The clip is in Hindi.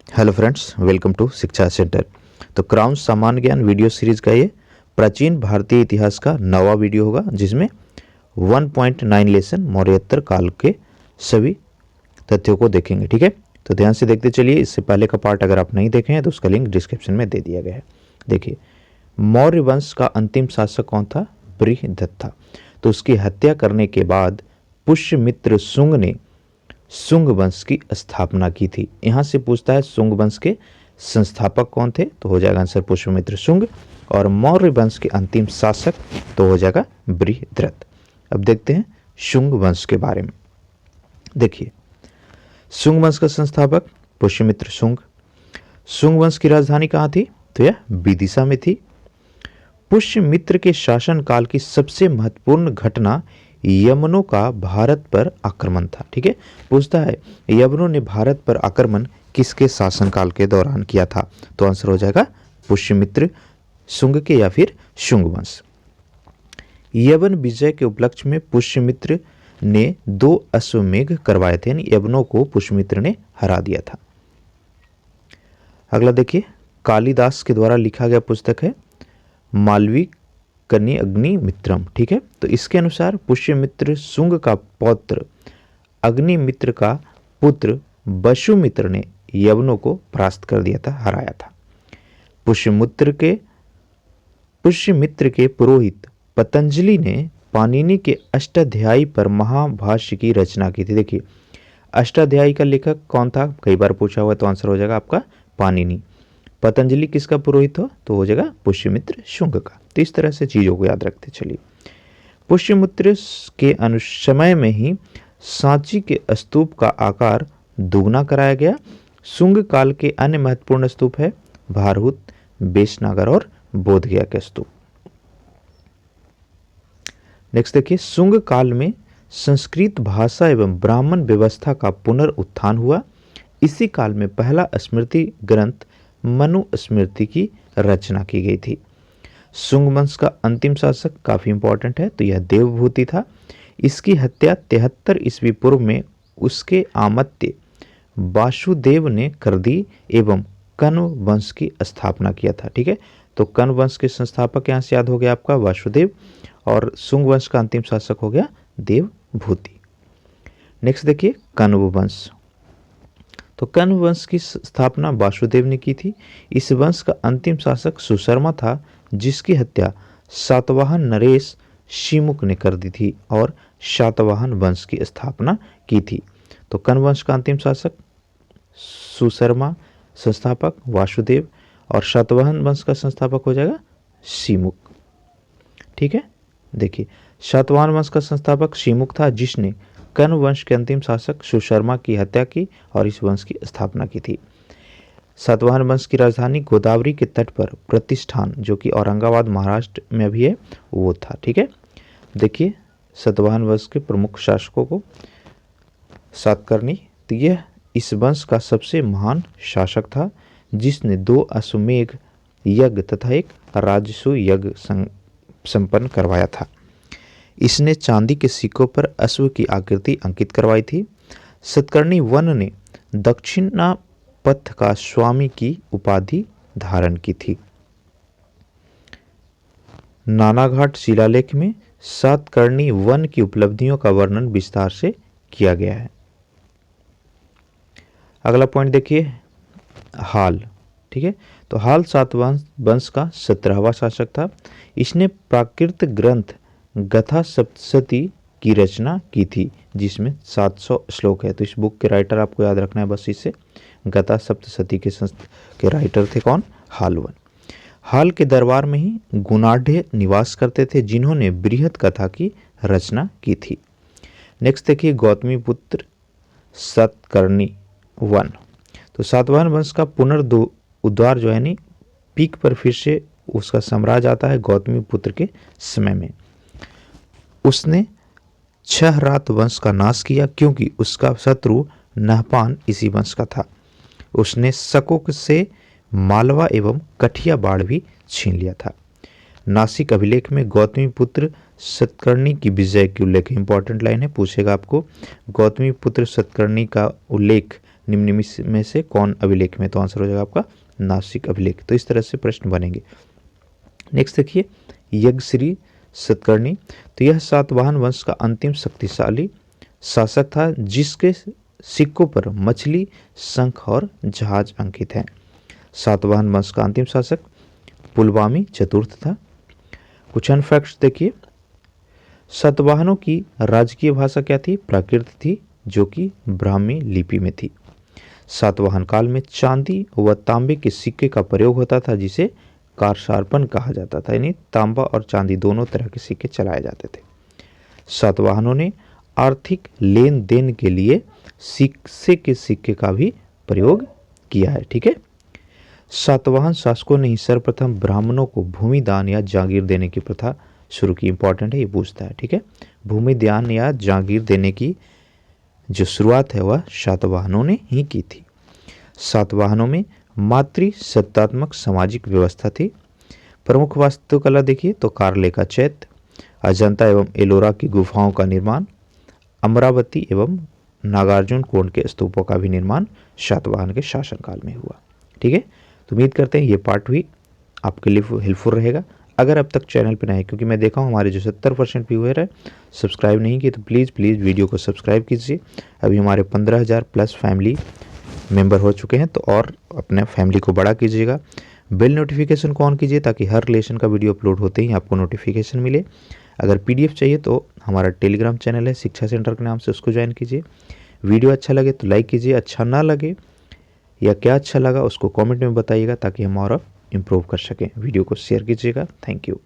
हेलो फ्रेंड्स, वेलकम टू शिक्षा सेंटर। तो क्राउन सामान्य ज्ञान वीडियो सीरीज का ये प्राचीन भारतीय इतिहास का नवा वीडियो होगा, जिसमें 1.9 लेसन मौर्योत्तर काल के सभी तथ्यों को देखेंगे। ठीक है, तो ध्यान से देखते चलिए। इससे पहले का पार्ट अगर आप नहीं देखे हैं तो उसका लिंक डिस्क्रिप्शन में दे दिया गया है। देखिए, मौर्य वंश का अंतिम शासक कौन था? बृहदत्त था। तो उसकी हत्या करने के बाद पुष्यमित्र शुंग ने शुंग वंश की स्थापना की थी। यहां से पूछता है शुंग वंश के संस्थापक कौन थे, तो हो जाएगा आंसर पुष्यमित्र शुंग। और मौर्य वंश के अंतिम शासक तो हो जाएगा बृहद्रथ। अब देखते हैं शुंग वंश के बारे में। देखिए, शुंग वंश का संस्थापक पुष्यमित्र शुंग। शुंग वंश की राजधानी कहाँ थी? तो यह विदिशा में थी। पुष्यमित्र के शासन काल की सबसे महत्वपूर्ण घटना यवनों का भारत पर आक्रमण था। ठीक है, पूछता है यवनों ने भारत पर आक्रमण किसके शासनकाल के दौरान किया था? तो आंसर हो जाएगा पुष्यमित्र शुंग के या फिर शुंग वंश। यवन विजय के उपलक्ष्य में पुष्यमित्र ने 2 अश्वमेघ करवाए थे, यानी यवनों को पुष्यमित्र ने हरा दिया था। अगला देखिए, कालिदास के द्वारा लिखा गया पुस्तक है मालवी कन्या अग्निमित्रम। ठीक है, तो इसके अनुसार पुष्यमित्र शुंग का पौत्र अग्निमित्र का पुत्र वसुमित्र ने यवनों को परास्त कर दिया था, हराया था। पुष्यमित्र के पुरोहित पतंजलि ने पाणिनि के अष्टाध्यायी पर महाभाष्य की रचना की थी। देखिए, अष्टाध्यायी का लेखक कौन था? कई बार पूछा हुआ, तो आंसर हो जाएगा आपका पाणिनि। पतंजलि किसका पुरोहित तो हो जाएगा पुष्यमित्र शुंग का। तो इस तरह से चीजों को याद रखते चलिए। पुष्यमित्र के अनुसमय में ही सांची के स्तूप का आकार दुगना कराया गया। शुंग काल के अन्य महत्वपूर्ण स्तूप है भारहूत, बेशनागर और बोधगया के स्तूप। नेक्स्ट देखिए, शुंग काल में संस्कृत भाषा एवं ब्राह्मण व्यवस्था का पुनरुत्थान हुआ। इसी काल में पहला स्मृति ग्रंथ मनुस्मृति की रचना की गई थी। शुंग वंश का अंतिम शासक काफी इंपॉर्टेंट है, तो यह देवभूति था। इसकी हत्या 73 ईस्वी पूर्व में उसके आमत्य वासुदेव ने कर दी एवं कण्व वंश की स्थापना किया था। ठीक है, तो कण्व वंश के संस्थापक यहाँ से याद हो गया आपका वासुदेव, और शुंग वंश का अंतिम शासक हो गया देवभूति। नेक्स्ट देखिए, कण्व वंश। तो कण्व वंश की स्थापना वासुदेव ने की थी। इस वंश का अंतिम शासक सुशर्मा था, जिसकी हत्या सातवाहन नरेश शिमुक ने कर दी थी और सातवाहन वंश की स्थापना की थी। तो कण्व वंश का अंतिम शासक सुशर्मा, संस्थापक वासुदेव, और सातवाहन वंश का संस्थापक हो जाएगा शिमुक। ठीक है, देखिए, सातवाहन वंश का संस्थापक शिमुक था, जिसने कण्व वंश के अंतिम शासक सुशर्मा की हत्या की और इस वंश की स्थापना की थी। सातवाहन वंश की राजधानी गोदावरी के तट पर प्रतिष्ठान, जो कि औरंगाबाद महाराष्ट्र में भी है, वो था। ठीक है, देखिए सातवाहन वंश के प्रमुख शासकों को सातकर्णी, तो यह इस वंश का सबसे महान शासक था, जिसने 2 अश्वमेघ यज्ञ तथा एक राजसू यज्ञ संपन्न करवाया था। इसने चांदी के सिक्कों पर अश्व की आकृति अंकित करवाई थी। सतकर्णी वन ने दक्षिणा पथ का स्वामी की उपाधि धारण की थी। नानाघाट शिलालेख में सातकर्णी वन की उपलब्धियों का वर्णन विस्तार से किया गया है। अगला पॉइंट देखिए, हाल। ठीक है, तो हाल सातवाहन वंश का 17वां शासक था। इसने प्राकृत ग्रंथ गथा सप्तशती की रचना की थी, जिसमें 700 श्लोक है। तो इस बुक के राइटर आपको याद रखना है बस इसे। गथा सप्तशती के राइटर थे कौन? हालवन। हाल के दरबार में ही गुणाढ़ निवास करते थे, जिन्होंने बृहद कथा की रचना की थी। नेक्स्ट देखिए, गौतमी पुत्र सतकर्णी वन। तो सातवाहन वंश का पुनरुद्धार जो है नी पीक पर फिर से उसका साम्राज्य आता है गौतमी पुत्र के समय में। उसने छहरात वंश का नाश किया, क्योंकि उसका शत्रु नहपान इसी वंश का था। उसने शकोक से मालवा एवं कठियावाड़ भी छीन लिया था। नासिक अभिलेख में गौतमी पुत्र सतकर्णी की विजय की उल्लेख, इंपॉर्टेंट लाइन है, पूछेगा आपको। गौतमी पुत्र सतकर्णी का उल्लेख निम्न में से कौन अभिलेख में? तो आंसर हो जाएगा आपका नासिक अभिलेख। तो इस तरह से प्रश्न बनेंगे। नेक्स्ट देखिए, यज्ञश्री सतकर्णी। तो यह सातवाहन वंश का अंतिम शक्तिशाली शासक था जिसके सिक्कों पर मछली, शंख और जहाज अंकित हैं। सातवाहन वंश का अंतिम शासक पुलवामी चतुर्थ था। कुछ अन्य फैक्ट्स देखिए, सातवाहनों की राजकीय भाषा क्या थी? प्राकृत थी, जो कि ब्राह्मी लिपि में थी। सातवाहन काल में चांदी व तांबे के सिक्के का प्रयोग होता था जिसे कारशार्पण कहा जाता था, यानी तांबा और चांदी दोनों तरह के सिक्के चलाए जाते थे। सातवाहनों ने आर्थिक लेन देन के लिए सिक्के का भी प्रयोग किया है। ठीक है। सातवाहन शासकों ने ही सर्वप्रथम ब्राह्मणों को भूमि दान या जागीर देने की प्रथा शुरू की। इंपॉर्टेंट है, ये पूछता है। ठीक है, भूमि दान या जागीर देने की जो शुरुआत है वह सातवाहनों ने ही की थी। सातवाहनों में मातृ सत्तात्मक सामाजिक व्यवस्था थी। प्रमुख वास्तुकला देखिए तो कारले का चैत्य, अजंता एवं एलोरा की गुफाओं का निर्माण, अमरावती एवं नागार्जुन कोंड के स्तूपों का भी निर्माण सातवाहन के शासनकाल में हुआ। ठीक है, तो उम्मीद करते हैं ये पार्ट भी आपके लिए हेल्पफुल रहेगा। अगर अब तक चैनल पर नए, क्योंकि मैं देखा हूँ हमारे जो 70% व्यूअर है सब्सक्राइब नहीं किए, तो प्लीज़ वीडियो को सब्सक्राइब कीजिए। अभी हमारे 15,000 प्लस फैमिली मेंबर हो चुके हैं, तो और अपने फैमिली को बड़ा कीजिएगा। बेल नोटिफिकेशन को ऑन कीजिए ताकि हर रिलेशन का वीडियो अपलोड होते ही आपको नोटिफिकेशन मिले। अगर PDF चाहिए तो हमारा टेलीग्राम चैनल है शिक्षा सेंटर के नाम से, उसको ज्वाइन कीजिए। वीडियो अच्छा लगे तो लाइक कीजिए, अच्छा ना लगे या क्या अच्छा लगा उसको कमेंट में बताइएगा ताकि हम और इम्प्रूव कर सकें। वीडियो को शेयर कीजिएगा। Thank you.